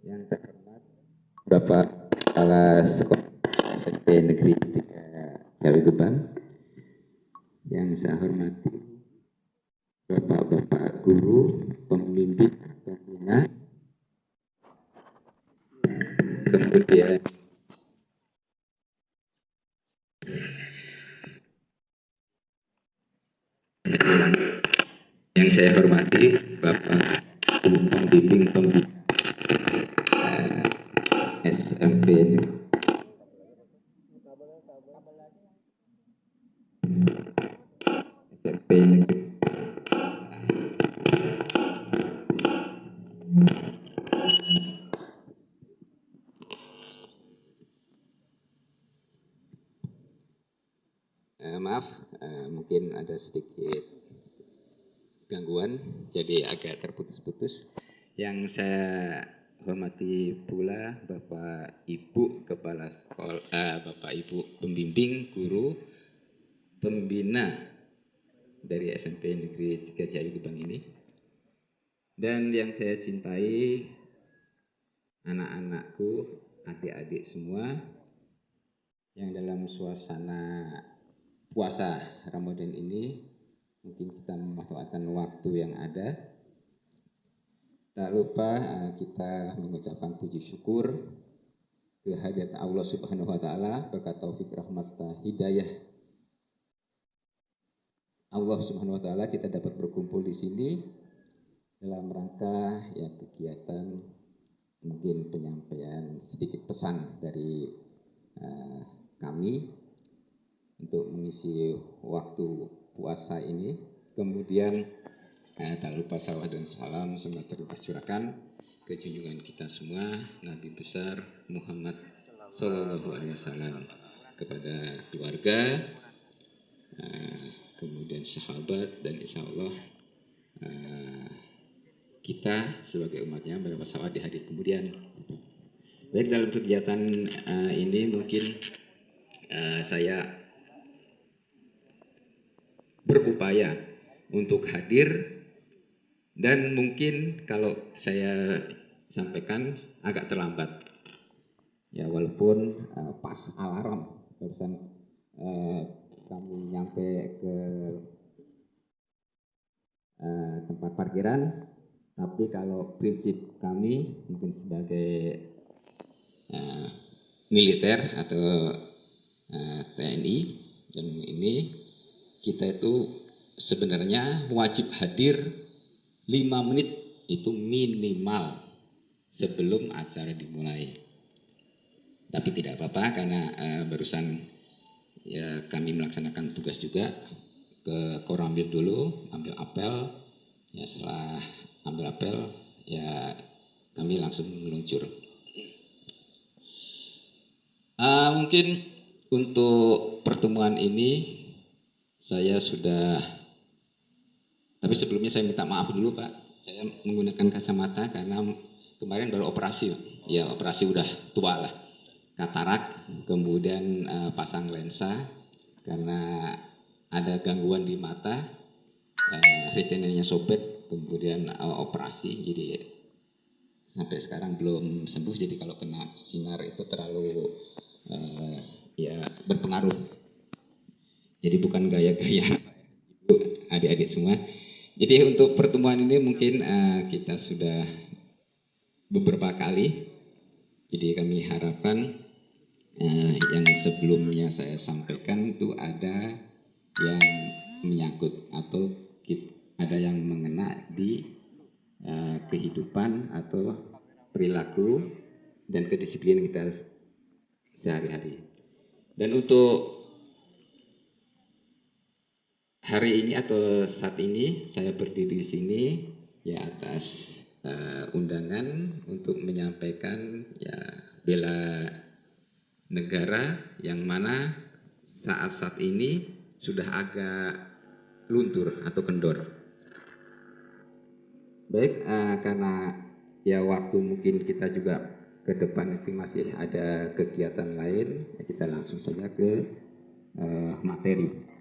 Yang terhormat Bapak Kepala Sekolah SMP Negeri 3 Jawi Gebang, yang saya hormati Bapak-bapak guru, pembimbing, pembina, kemudian yang saya hormati Bapak Guru pembimbing SMP Negeri. Maaf, mungkin ada sedikit gangguan, jadi agak terputus-putus. Yang saya hormati pula Bapak Ibu Kepala Sekolah, Bapak Ibu pembimbing, guru, pembina dari SMP Negeri 3 Jawi Gebang ini. Dan yang saya cintai, anak-anakku, adik-adik semua, yang dalam suasana puasa Ramadan ini mungkin kita memanfaatkan waktu yang ada. Tak lupa kita mengucapkan puji syukur kehadirat Allah Subhanahu wa taala, berkat taufik rahmat hidayah Allah Subhanahu wa taala kita dapat berkumpul di sini dalam rangka ya kegiatan mungkin penyampaian sedikit pesan dari kami untuk mengisi waktu puasa ini. Kemudian tak lupa salawat dan salam semoga tercurahkan ke junjungan kita semua Nabi besar Muhammad Sallallahu Alaihi Wasallam, kepada keluarga, kemudian sahabat, dan insya Allah kita sebagai umatnya berpahala di hari kemudian. Baik, dalam kegiatan ini mungkin saya berupaya untuk hadir, dan mungkin kalau saya sampaikan agak terlambat ya, walaupun pas alarm barusan kami nyampe ke tempat parkiran. Tapi kalau prinsip kami mungkin sebagai militer atau TNI dan ini, kita itu sebenarnya wajib hadir 5 menit itu minimal sebelum acara dimulai. Tapi tidak apa-apa karena barusan ya kami melaksanakan tugas juga ke Koramil dulu, ambil apel. Ya setelah ambil apel ya kami langsung meluncur. Mungkin untuk pertemuan ini saya sudah, tapi sebelumnya saya minta maaf dulu Pak, saya menggunakan kacamata karena kemarin baru operasi, ya operasi udah tua lah, katarak, kemudian pasang lensa karena ada gangguan di mata, retinanya sobek, kemudian operasi, jadi sampai sekarang belum sembuh. Jadi kalau kena sinar itu terlalu ya berpengaruh. Jadi bukan gaya-gaya adik-adik semua. Jadi untuk pertemuan ini mungkin kita sudah beberapa kali. Jadi kami harapkan yang sebelumnya saya sampaikan itu ada yang menyangkut atau ada yang mengena di kehidupan atau perilaku dan kedisiplinan kita sehari-hari. Dan untuk hari ini atau saat ini saya berdiri di sini ya atas undangan untuk menyampaikan ya bela negara yang mana saat-saat ini sudah agak luntur atau kendor. Baik, karena ya waktu mungkin kita juga ke depan itu masih ada kegiatan lain, ya kita langsung saja ke materi.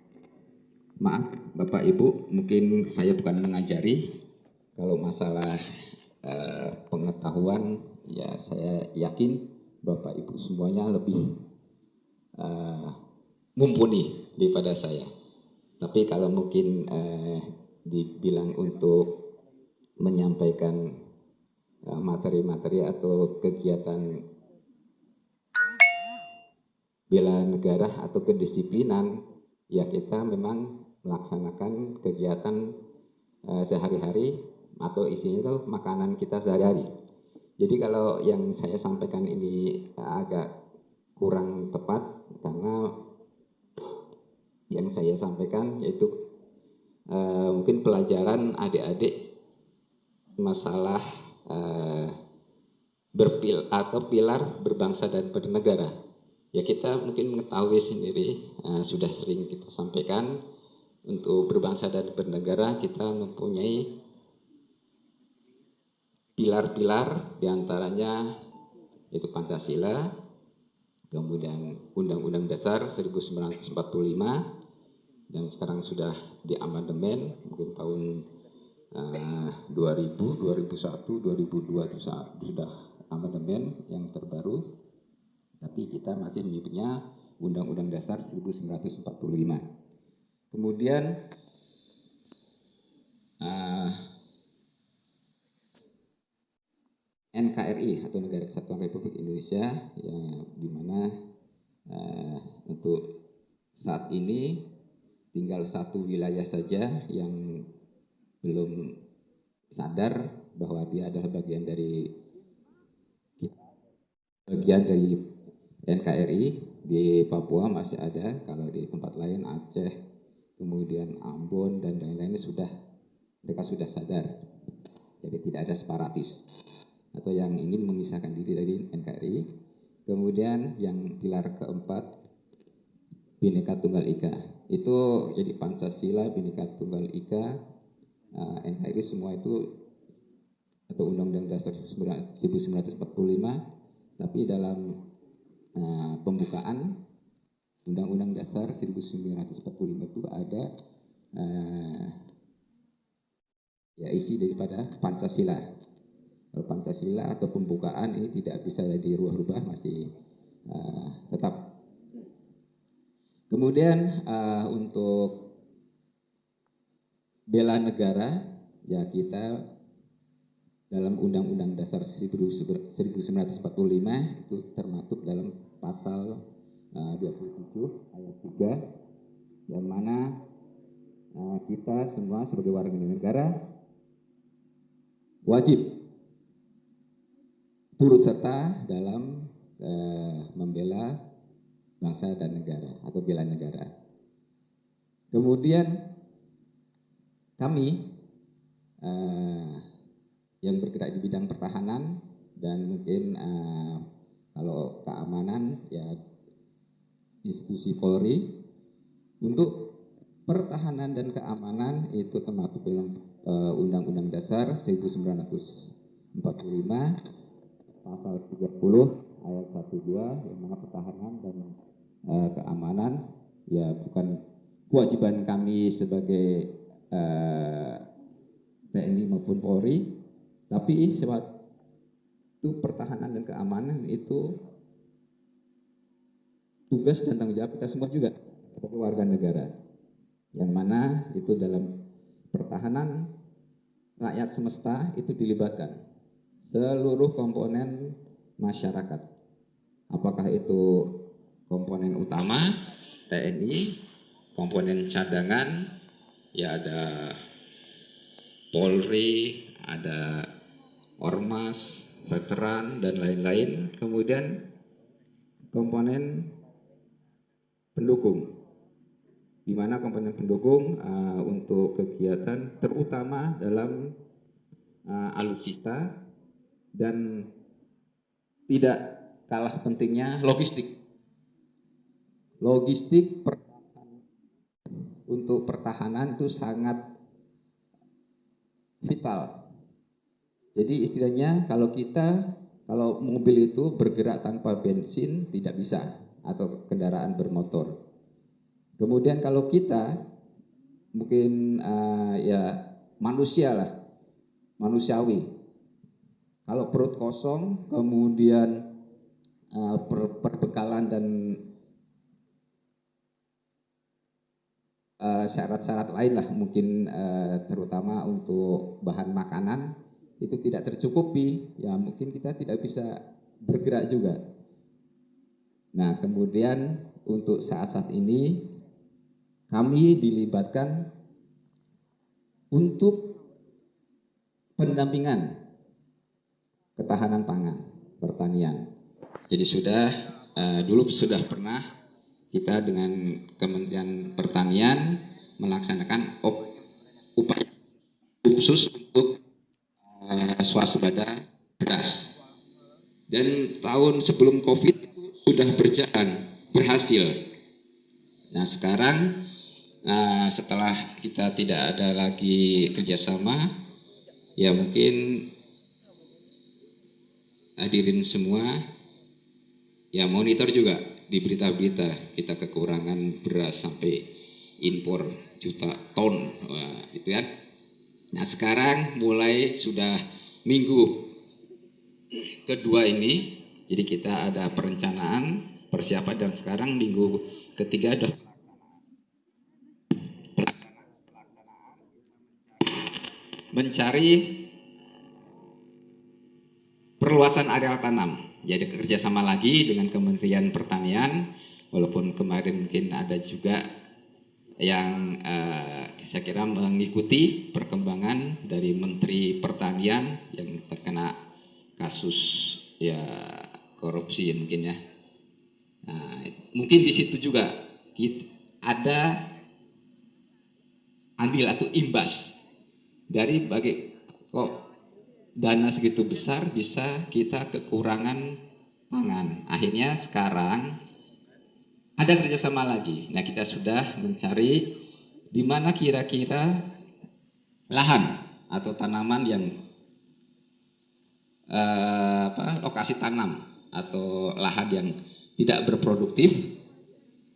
Maaf Bapak Ibu, mungkin saya bukan mengajari. Kalau masalah pengetahuan ya saya yakin Bapak Ibu semuanya lebih mumpuni daripada saya. Tapi kalau mungkin dibilang untuk menyampaikan materi-materi atau kegiatan bela negara atau kedisiplinan, ya kita memang melaksanakan kegiatan sehari-hari atau isinya itu makanan kita sehari-hari. Jadi kalau yang saya sampaikan ini agak kurang tepat karena yang saya sampaikan yaitu mungkin pelajaran adik-adik masalah pilar berbangsa dan bernegara. Ya kita mungkin mengetahui sendiri, sudah sering kita sampaikan, untuk berbangsa dan bernegara kita mempunyai pilar-pilar, diantaranya itu Pancasila, kemudian Undang-Undang Dasar 1945, dan sekarang sudah diamandemen, mungkin tahun 2000, 2001, 2002 sudah amandemen yang terbaru. Tapi kita masih menyebutnya Undang-Undang Dasar 1945. Kemudian NKRI atau Negara Kesatuan Republik Indonesia, ya, di mana untuk saat ini tinggal satu wilayah saja yang belum sadar bahwa dia adalah bagian dari NKRI. Di Papua masih ada, kalau di tempat lain Aceh, kemudian Ambon dan lain-lainnya mereka sudah sadar. Jadi tidak ada separatis atau yang ingin memisahkan diri dari NKRI. Kemudian yang pilar keempat, Bhinneka Tunggal Ika. Itu jadi Pancasila, Bhinneka Tunggal Ika, NKRI semua itu atau Undang-Undang Dasar 1945, tapi dalam pembukaan Undang-Undang Dasar 1945 itu ada ya isi daripada Pancasila. Kalau Pancasila atau pembukaan ini tidak bisa dirubah, masih tetap. Kemudian untuk bela negara, ya kita dalam Undang-Undang Dasar 1945 itu termaktub dalam pasal 27 ayat 3, yang mana kita semua sebagai warga negara wajib turut serta dalam membela bangsa dan negara atau bela negara. Kemudian kami yang bergerak di bidang pertahanan dan mungkin kalau keamanan, ya institusi Polri, untuk pertahanan dan keamanan itu termasuk dalam Undang-Undang Dasar 1945 pasal 30 ayat 1-2, yang mana pertahanan dan keamanan ya bukan kewajiban kami sebagai TNI maupun Polri, tapi suatu pertahanan dan keamanan itu tugas dan tanggung jawab kita semua juga sebagai warga negara, yang mana itu dalam pertahanan rakyat semesta itu dilibatkan seluruh komponen masyarakat, apakah itu komponen utama TNI, komponen cadangan, ya ada Polri, ada Ormas, veteran, dan lain-lain. Kemudian komponen pendukung, di mana komponen pendukung untuk kegiatan terutama dalam alutsista, dan tidak kalah pentingnya logistik. Logistik untuk pertahanan itu sangat vital. Jadi istilahnya kalau mobil itu bergerak tanpa bensin tidak bisa, atau kendaraan bermotor. Kemudian kalau kita mungkin ya manusiawi, Kalau perut kosong, kemudian perbekalan dan syarat-syarat lain lah mungkin terutama untuk bahan makanan itu tidak tercukupi, ya mungkin kita tidak bisa bergerak juga. Nah, kemudian untuk saat-saat ini kami dilibatkan untuk pendampingan ketahanan pangan pertanian. Jadi dulu sudah pernah kita dengan Kementerian Pertanian melaksanakan upaya khusus untuk swasembada beras. Dan tahun sebelum COVID itu sudah berhasil. Nah sekarang setelah kita tidak ada lagi kerjasama, ya mungkin hadirin semua ya monitor juga di berita-berita kita kekurangan beras sampai impor juta ton, gitu kan. Nah sekarang mulai sudah minggu kedua ini, jadi kita ada perencanaan persiapan dan sekarang minggu ketiga sudah mencari perluasan areal tanam. Jadi kerjasama lagi dengan Kementerian Pertanian, walaupun kemarin mungkin ada juga yang saya kira mengikuti perkembangan dari Menteri Pertanian yang terkena kasus ya korupsi mungkin ya. Nah, mungkin di situ juga ada andil atau imbas dari kok dana segitu besar bisa kita kekurangan pangan. Akhirnya sekarang ada kerjasama lagi. Nah kita sudah mencari di mana kira-kira lahan atau tanaman yang lokasi tanam atau lahan yang tidak berproduktif,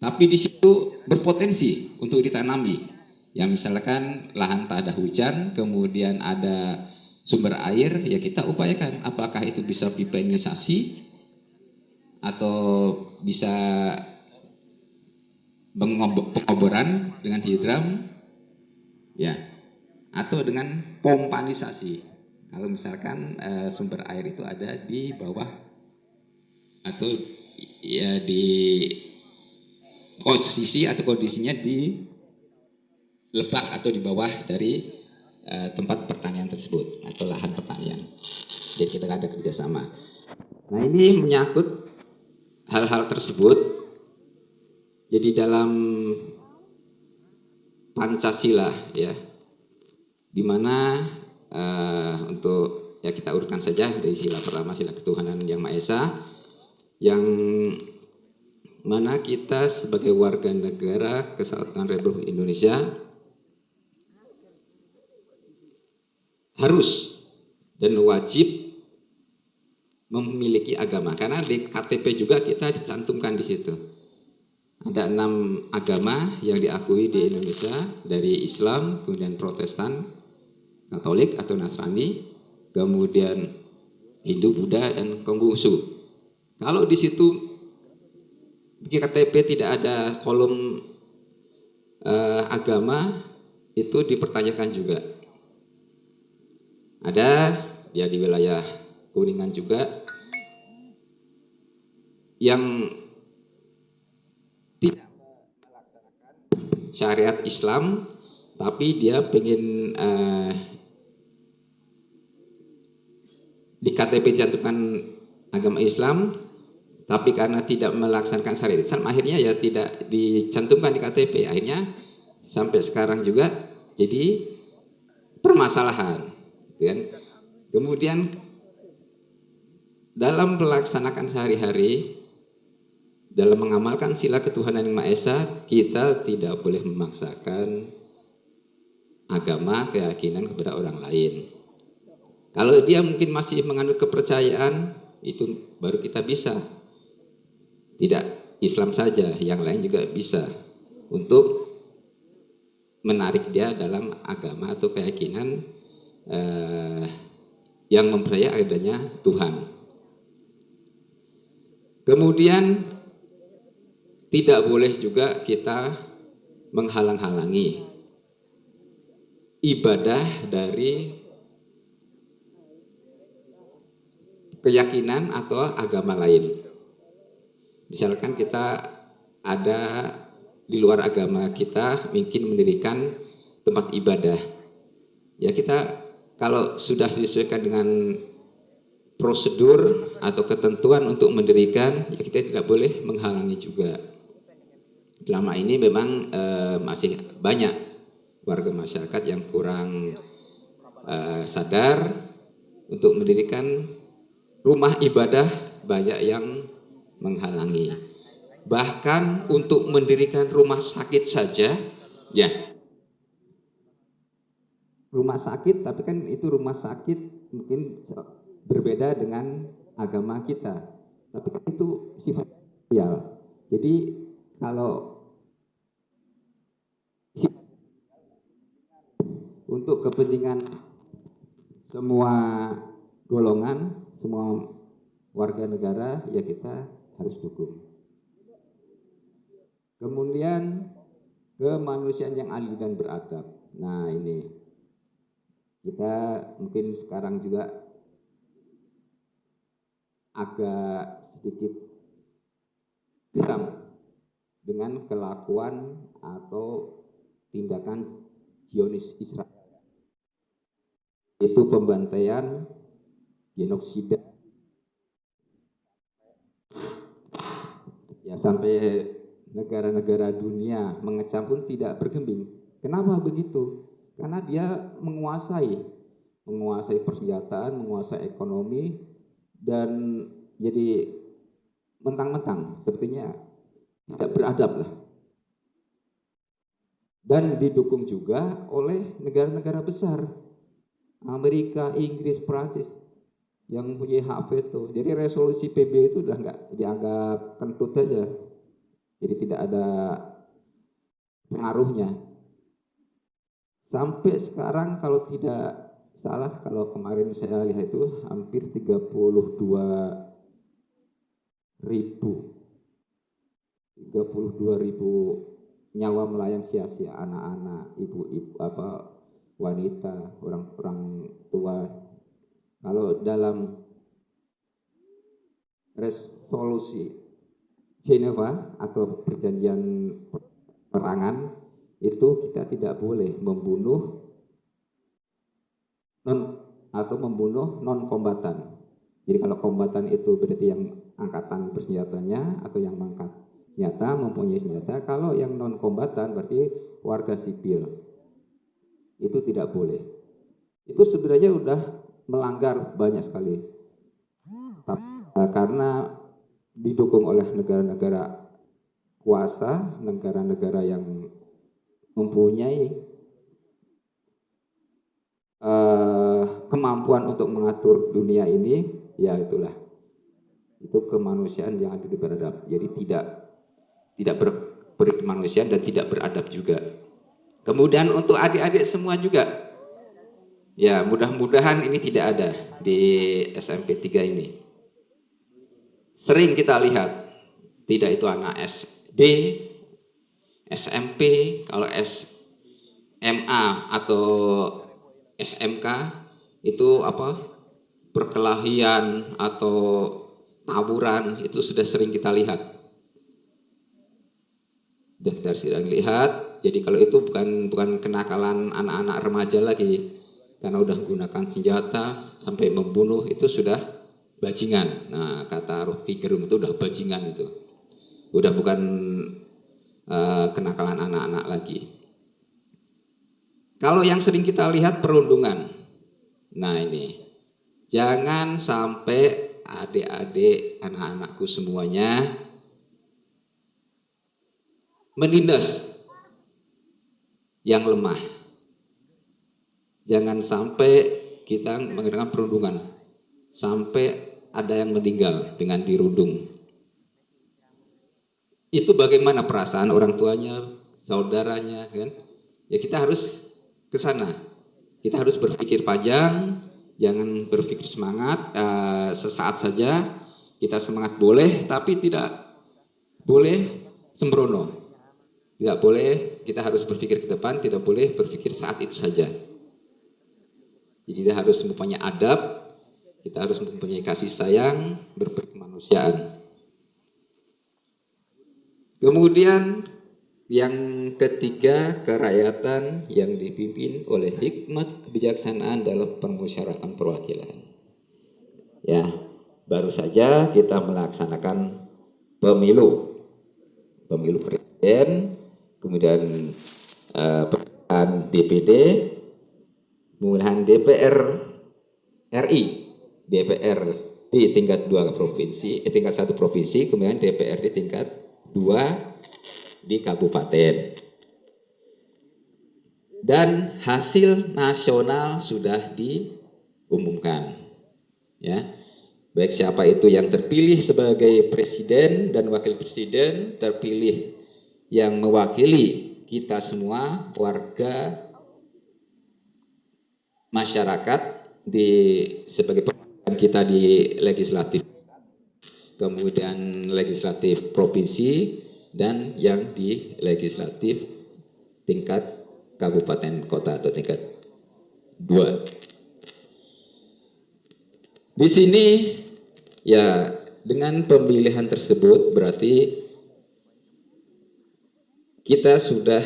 tapi di situ berpotensi untuk ditanami. Ya misalkan lahan tak ada hujan, kemudian ada sumber air, ya kita upayakan apakah itu bisa pipanisasi atau bisa pengoboran dengan hidram, ya, atau dengan pompanisasi. Kalau misalkan sumber air itu ada di bawah atau ya di posisi atau kondisinya di lebak atau di bawah dari tempat pertanian tersebut atau lahan pertanian. Jadi kita ada kerjasama. Nah ini menyangkut hal-hal tersebut. Jadi dalam Pancasila ya, dimana untuk ya kita urutkan saja dari sila pertama, sila ketuhanan yang Maha Esa, yang mana kita sebagai warga negara Kesatuan Republik Indonesia harus dan wajib memiliki agama, karena di KTP juga kita dicantumkan di situ. Ada 6 agama yang diakui di Indonesia, dari Islam, kemudian Protestan, Katolik atau Nasrani, kemudian Hindu, Buddha, dan Konghucu. Kalau di situ di KTP tidak ada kolom agama, itu dipertanyakan juga. Ada ya di wilayah Kuningan juga yang tidak melaksanakan syariat Islam, tapi dia pengen di KTP dicantumkan agama Islam, tapi karena tidak melaksanakan syariat Islam, akhirnya ya tidak dicantumkan di KTP. Akhirnya sampai sekarang juga jadi permasalahan, kan? Kemudian dalam melaksanakan sehari-hari, dalam mengamalkan sila ketuhanan yang Maha Esa, kita tidak boleh memaksakan agama, keyakinan kepada orang lain. Kalau dia mungkin masih menganut kepercayaan, itu baru kita bisa. Tidak Islam saja, yang lain juga bisa untuk menarik dia dalam agama atau keyakinan yang mempercayai adanya Tuhan. Kemudian tidak boleh juga kita menghalang-halangi ibadah dari keyakinan atau agama lain. Misalkan kita ada di luar agama kita mungkin mendirikan tempat ibadah. Ya kita kalau sudah disesuaikan dengan prosedur atau ketentuan untuk mendirikan, ya kita tidak boleh menghalangi juga. Selama ini memang masih banyak warga masyarakat yang kurang sadar untuk mendirikan rumah ibadah, banyak yang menghalangi. Bahkan untuk mendirikan rumah sakit saja, ya rumah sakit, tapi kan itu rumah sakit mungkin berbeda dengan agama kita, tapi kan itu sifat sosial. Jadi kalau untuk kepentingan semua golongan, semua warga negara, ya kita harus dukung. Kemudian kemanusiaan yang adil dan beradab. Nah ini kita mungkin sekarang juga agak sedikit geram dengan kelakuan atau tindakan Zionis Israel, itu pembantaian, genosida, ya sampai negara-negara dunia mengecam pun tidak bergeming. Kenapa begitu? Karena dia menguasai persenjataan, menguasai ekonomi, dan jadi mentang-mentang sepertinya tidak beradab lah. Dan didukung juga oleh negara-negara besar, Amerika, Inggris, Prancis, yang punya hak veto. Jadi resolusi PB itu udah nggak dianggap kentut aja, jadi tidak ada pengaruhnya. Sampai sekarang kalau tidak salah, kalau kemarin saya lihat itu hampir 32.000 nyawa melayang sia-sia, anak-anak, ibu-ibu, wanita, orang-orang tua. Kalau dalam resolusi Geneva atau perjanjian perangan itu kita tidak boleh membunuh non kombatan. Jadi kalau kombatan itu berarti yang angkatan bersenjatanya atau yang mangkat senjata, mempunyai senjata. Kalau yang non kombatan berarti warga sipil, itu tidak boleh. Itu sebenarnya udah melanggar banyak sekali, karena didukung oleh negara-negara kuasa, negara-negara yang mempunyai kemampuan untuk mengatur dunia ini, ya itulah, itu kemanusiaan yang adil dan beradab. Jadi tidak berkemanusiaan dan tidak beradab juga. Kemudian untuk adik-adik semua juga, ya mudah-mudahan ini tidak ada di SMP 3 ini. Sering kita lihat, tidak itu anak SD, SMP, kalau SMA atau SMK itu perkelahian atau tawuran, itu sudah sering kita lihat. Sudah kita sering lihat. Jadi kalau itu bukan kenakalan anak-anak remaja lagi, karena udah menggunakan senjata sampai membunuh, itu sudah bajingan. Nah, kata Rocky Gerung itu udah bajingan, itu udah bukan kenakalan anak-anak lagi. Kalau yang sering kita lihat perundungan, nah ini jangan sampai adik-adik, anak-anakku semuanya menindas yang lemah. Jangan sampai kita mengadakan perundungan sampai ada yang meninggal dengan dirundung. Itu bagaimana perasaan orang tuanya, saudaranya, kan? Ya kita harus ke sana. Kita harus berpikir panjang, Jangan berpikir semangat sesaat saja, kita semangat boleh, tapi tidak boleh sembrono. Tidak boleh, kita harus berpikir ke depan, tidak boleh berpikir saat itu saja. Jadi kita harus mempunyai adab, kita harus mempunyai kasih sayang, berkemanusiaan. Kemudian yang ketiga, kerakyatan yang dipimpin oleh hikmat kebijaksanaan dalam permusyawaratan perwakilan. Ya, baru saja kita melaksanakan pemilu presiden, kemudian pemilihan DPD, pemilihan DPR RI, DPR di tingkat 2 provinsi, tingkat 1 provinsi, kemudian DPR di tingkat 2 di kabupaten. Dan hasil nasional sudah diumumkan. Ya. Baik siapa itu yang terpilih sebagai presiden dan wakil presiden, terpilih yang mewakili kita semua warga masyarakat sebagai perwakilan kita di legislatif, kemudian legislatif provinsi, dan yang di legislatif tingkat kabupaten kota atau tingkat 2. Di sini ya dengan pemilihan tersebut berarti kita sudah,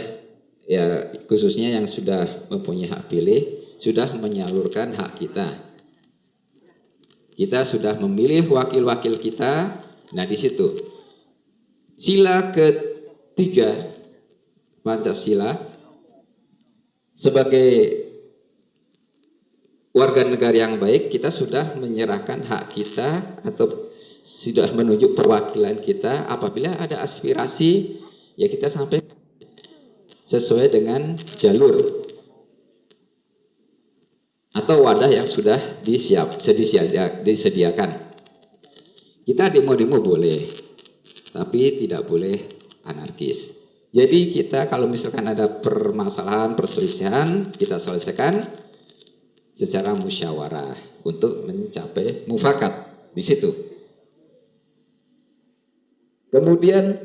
ya khususnya yang sudah mempunyai hak pilih, sudah menyalurkan hak kita. Kita sudah memilih wakil-wakil kita. Nah di situ sila ketiga Pancasila, sebagai warga negara yang baik, kita sudah menyerahkan hak kita atau sudah menunjuk perwakilan kita. Apabila ada aspirasi, ya kita sampaikan sesuai dengan jalur atau wadah yang sudah disediakan. Kita demo-demo boleh, tapi tidak boleh anarkis. Jadi kita kalau misalkan ada permasalahan, perselisihan, kita selesaikan secara musyawarah untuk mencapai mufakat di situ. Kemudian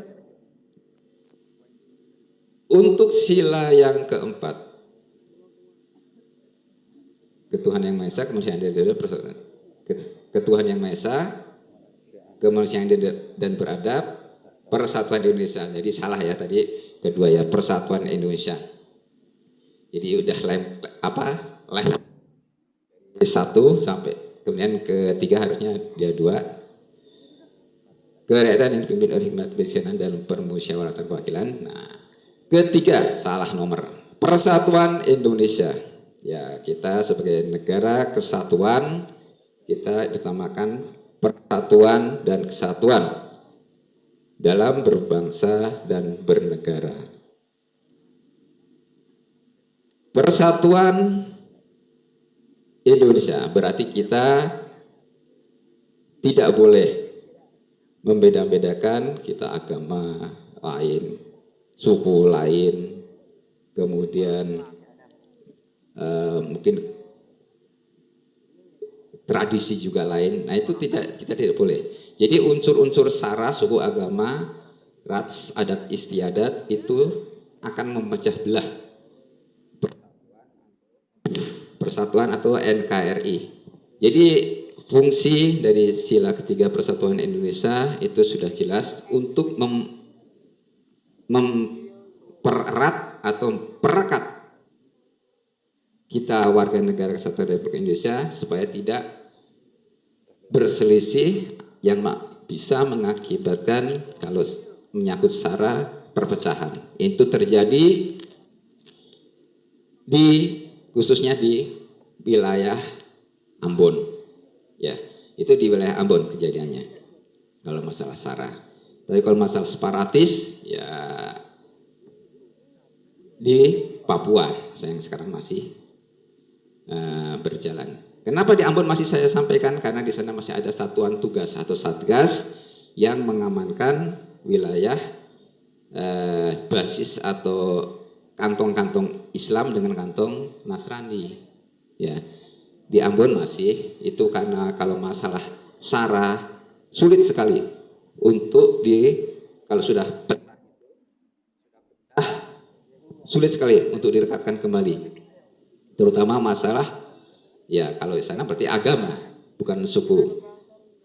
untuk sila yang keempat, ketuhanan yang Maha Esa, kemanusiaan ketuhanan yang Maha Esa, kemanusiaan dan beradab, persatuan Indonesia. Jadi salah ya tadi kedua ya, persatuan Indonesia. Jadi udah level 1 sampai kemudian ketiga harusnya dia 2. Kerakyatan yang dipimpin oleh hikmat kebijaksanaan dan permusyawaratan perwakilan. Nah, ketiga salah nomor. Persatuan Indonesia. Ya, kita sebagai negara kesatuan, kita ditamakan persatuan dan kesatuan dalam berbangsa dan bernegara. Persatuan Indonesia berarti kita tidak boleh membeda-bedakan, kita agama lain, suku lain, kemudian mungkin tradisi juga lain. Nah itu kita tidak boleh. Jadi unsur-unsur sara, suku, agama, ras, adat istiadat itu akan memecah belah persatuan atau NKRI. Jadi fungsi dari sila ketiga persatuan Indonesia itu sudah jelas untuk mempererat atau perekat kita warga negara kesatuan Republik Indonesia supaya tidak berselisih yang bisa mengakibatkan kalau menyangkut sara perpecahan. Itu terjadi khususnya di wilayah Ambon. Ya, itu di wilayah Ambon kejadiannya. Kalau masalah sara. Tapi kalau masalah separatis ya di Papua yang sekarang masih berjalan. Kenapa di Ambon masih saya sampaikan? Karena di sana masih ada satuan tugas atau satgas yang mengamankan wilayah basis atau kantong-kantong Islam dengan kantong Nasrani. Ya, Di Ambon masih, itu karena kalau masalah SARA sulit sekali untuk kalau sudah pecah, sulit sekali untuk direkatkan kembali. Terutama masalah, ya kalau di sana berarti agama, bukan suku,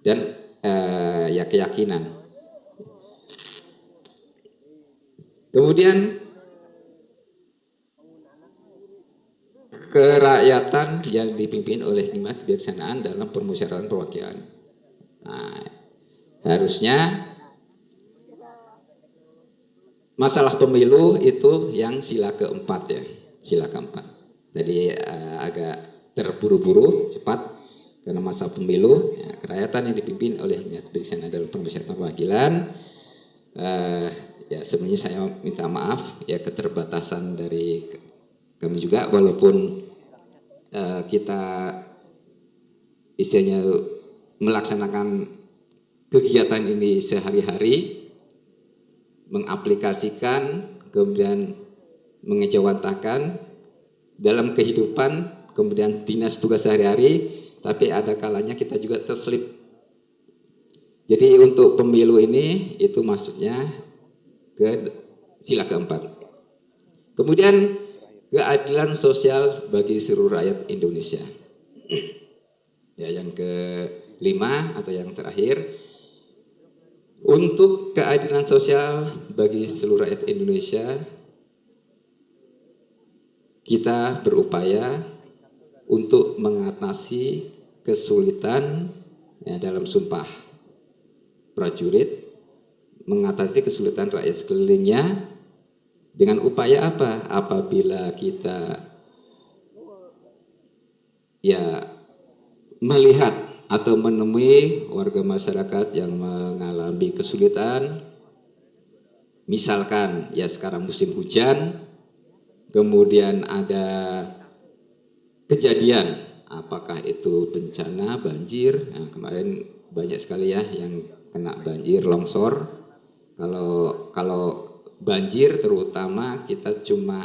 dan ya keyakinan. Kemudian kerakyatan yang dipimpin oleh hikmat kebijaksanaan dalam permusyawaratan perwakilan. Nah, harusnya masalah pemilu itu yang sila keempat ya, sila keempat. Jadi agak terburu-buru, cepat karena masalah pemilu, ya, kerakyatan yang dipimpin oleh hikmat kebijaksanaan dalam permusyawaratan perwakilan. Ya sebenarnya saya minta maaf ya keterbatasan dari kami juga, walaupun kita istilahnya melaksanakan kegiatan ini sehari-hari, mengaplikasikan, kemudian mengejawantahkan dalam kehidupan, kemudian dinas tugas sehari-hari, tapi ada kalanya kita juga terselip. Jadi untuk pemilu ini itu maksudnya ke sila keempat. Kemudian keadilan sosial bagi seluruh rakyat Indonesia. Ya, yang kelima atau yang terakhir, untuk keadilan sosial bagi seluruh rakyat Indonesia, kita berupaya untuk mengatasi kesulitan ya, dalam sumpah prajurit, mengatasi kesulitan rakyat sekelilingnya dengan upaya apa? Apabila kita ya melihat atau menemui warga masyarakat yang mengalami kesulitan, misalkan ya sekarang musim hujan, kemudian ada kejadian, apakah itu bencana banjir, nah, kemarin banyak sekali ya yang kena banjir, longsor. Kalau banjir terutama kita cuma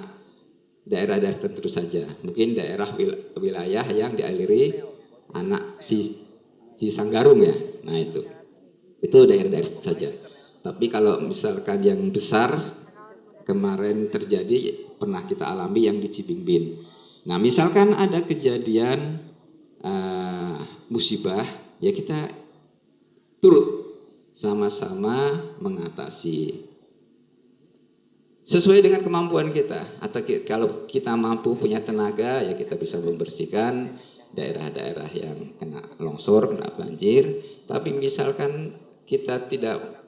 daerah-daerah tertentu saja, mungkin daerah wilayah yang dialiri anak Sanggarung ya, nah itu daerah-daerah saja. Tapi kalau misalkan yang besar, kemarin terjadi pernah kita alami yang di Cibimbing. Nah misalkan ada kejadian musibah, ya kita turut sama-sama mengatasi sesuai dengan kemampuan kita. Atau kalau kita mampu punya tenaga, ya kita bisa membersihkan daerah-daerah yang kena longsor, kena banjir. Tapi misalkan kita tidak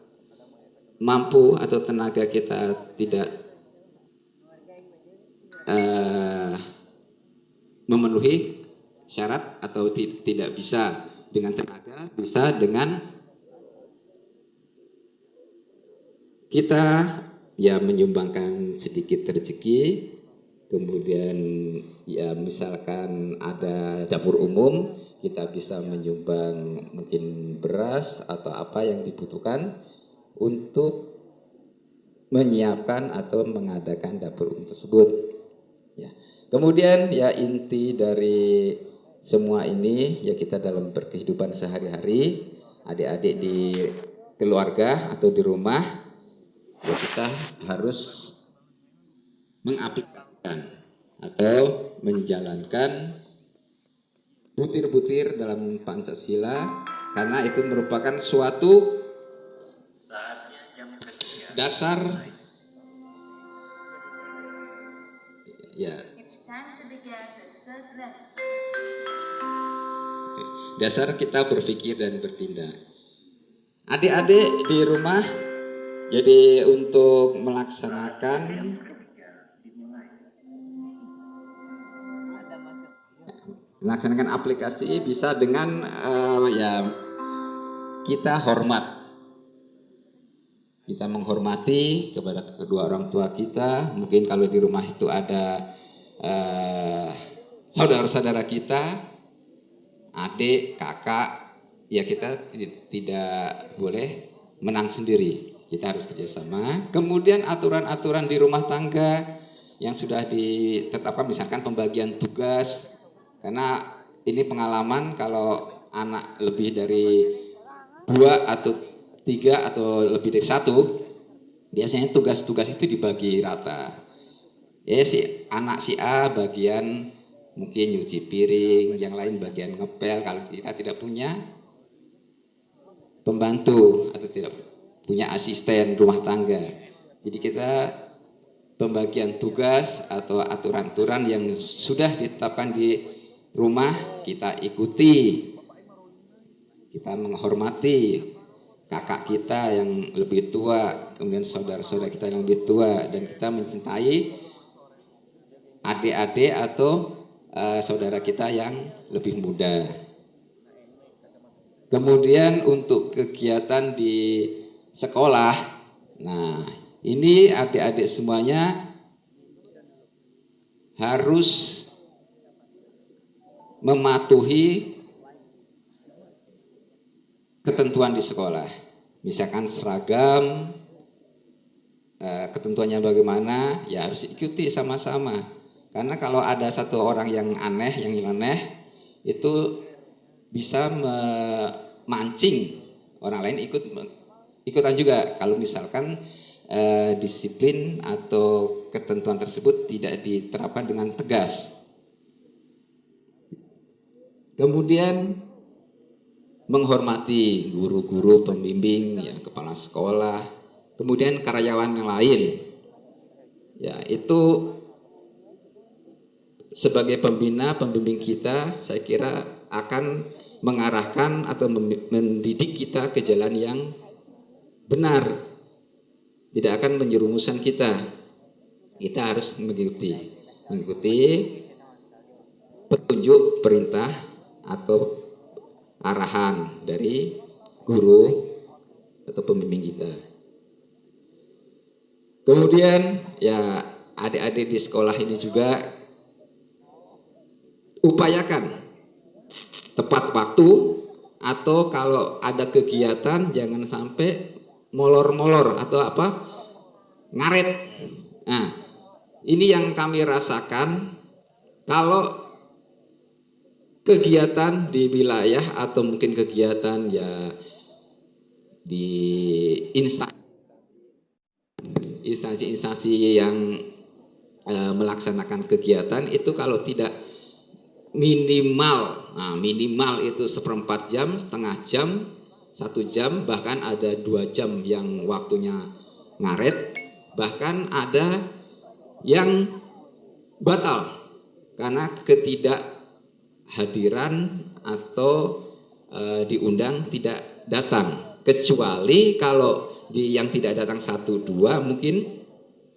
mampu atau tenaga kita tidak memenuhi syarat atau tidak bisa dengan tenaga, bisa dengan kita ya menyumbangkan sedikit rezeki, kemudian ya misalkan ada dapur umum, kita bisa menyumbang mungkin beras atau apa yang dibutuhkan untuk menyiapkan atau mengadakan dapur umum tersebut. Ya. Kemudian ya inti dari semua ini ya kita dalam berkehidupan sehari-hari, adik-adik di keluarga atau di rumah, ya kita harus mengaplikasikan atau menjalankan butir-butir dalam Pancasila, karena itu merupakan suatu dasar ya dasar kita berpikir dan bertindak. Adik-adik di rumah, jadi untuk melaksanakan aplikasi bisa dengan ya kita menghormati kepada kedua orang tua kita. Mungkin kalau di rumah itu ada saudara-saudara kita, adik, kakak, ya kita tidak boleh menang sendiri. Kita harus kerjasama. Kemudian aturan-aturan di rumah tangga yang sudah ditetapkan, misalkan pembagian tugas, karena ini pengalaman kalau anak lebih dari 2 atau 3 atau lebih dari 1, biasanya tugas-tugas itu dibagi rata. Ya si anak si A bagian mungkin nyuci piring, yang lain bagian ngepel kalau kita tidak punya pembantu atau tidak punya asisten rumah tangga. Jadi kita pembagian tugas atau aturan-aturan yang sudah ditetapkan di rumah kita ikuti, kita menghormati kakak kita yang lebih tua, kemudian saudara-saudara kita yang lebih tua, dan kita mencintai adik-adik atau saudara kita yang lebih muda. Kemudian untuk kegiatan di sekolah, nah ini adik-adik semuanya harus mematuhi ketentuan di sekolah. Misalkan seragam, ketentuannya bagaimana, ya harus ikuti sama-sama. Karena kalau ada satu orang yang aneh, yang nyeleneh, itu bisa memancing orang lain ikutan juga. Kalau misalkan disiplin atau ketentuan tersebut tidak diterapkan dengan tegas. Kemudian menghormati guru-guru, pembimbing, ya, kepala sekolah, kemudian karyawan yang lain. Ya, itu sebagai pembina, pembimbing kita, saya kira akan mengarahkan atau mendidik kita ke jalan yang benar. Tidak akan menjerumuskan kita. Kita harus mengikuti petunjuk, perintah atau arahan dari guru atau pembimbing kita. Kemudian ya adik-adik di sekolah ini juga upayakan tepat waktu, atau kalau ada kegiatan jangan sampai molor-molor atau ngaret. Nah, ini yang kami rasakan kalau kegiatan di wilayah atau mungkin kegiatan ya di instansi-instansi yang melaksanakan kegiatan itu kalau tidak minimal itu 1/4 jam, setengah jam, 1 jam, bahkan ada 2 jam yang waktunya ngaret, bahkan ada yang batal karena hadiran atau diundang tidak datang, kecuali kalau yang tidak datang 1-2 mungkin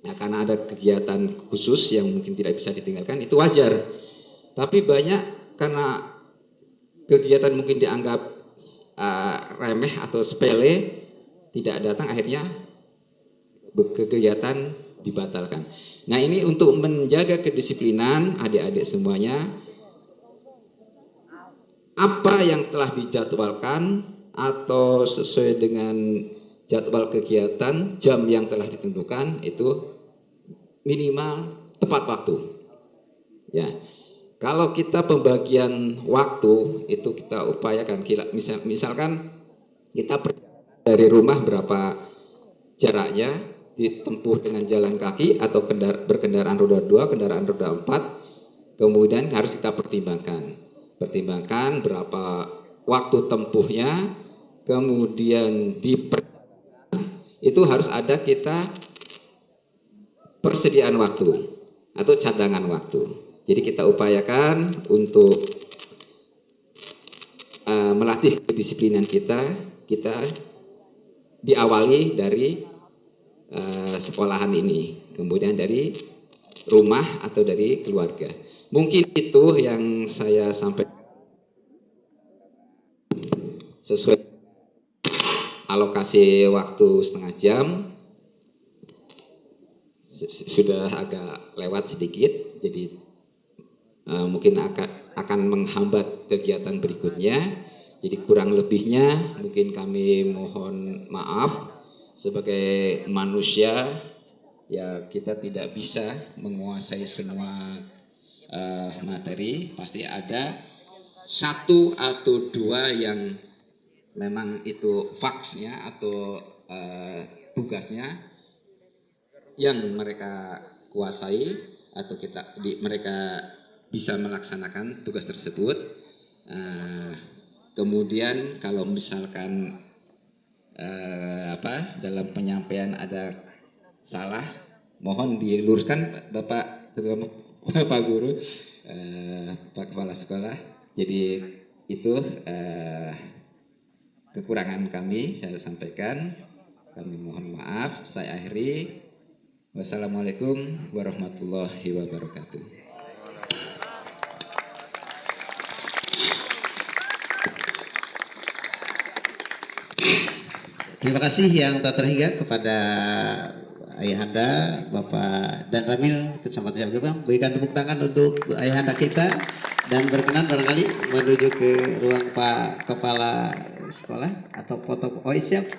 ya, karena ada kegiatan khusus yang mungkin tidak bisa ditinggalkan, itu wajar. Tapi banyak karena kegiatan mungkin dianggap remeh atau sepele, tidak datang, akhirnya kegiatan dibatalkan. Nah, ini untuk menjaga kedisiplinan adik-adik semuanya, apa yang telah dijadwalkan atau sesuai dengan jadwal kegiatan, jam yang telah ditentukan itu minimal tepat waktu. Ya, kalau kita pembagian waktu itu kita upayakan, misalkan kita dari rumah berapa jaraknya, ditempuh dengan jalan kaki atau berkendaraan roda 2, kendaraan roda 4, kemudian harus kita pertimbangkan berapa waktu tempuhnya, kemudian itu harus ada kita persediaan waktu atau cadangan waktu. Jadi kita upayakan untuk melatih kedisiplinan kita diawali dari sekolahan ini, kemudian dari rumah atau dari keluarga. Mungkin itu yang saya sampaikan sesuai alokasi waktu setengah jam. Sudah agak lewat sedikit, jadi mungkin akan menghambat kegiatan berikutnya. Jadi kurang lebihnya mungkin kami mohon maaf. Sebagai manusia ya kita tidak bisa menguasai semua materi, pasti ada satu atau dua yang memang itu faksnya atau tugasnya yang mereka kuasai atau mereka bisa melaksanakan tugas tersebut. Kemudian kalau misalkan dalam penyampaian ada salah, mohon diluruskan Bapak Bapak Guru, Pak Kepala Sekolah. Jadi itu kekurangan kami saya sampaikan. Kami mohon maaf. Saya akhiri. Wassalamualaikum warahmatullahi wabarakatuh. Terima kasih yang tak terhingga kepada Ayahanda Bapak Dan Ramil Kecamatan Jabang. Berikan tepuk tangan untuk Ayahanda kita dan berkenan barangkali menuju ke ruang Pak Kepala Sekolah atau foto. Oh siap.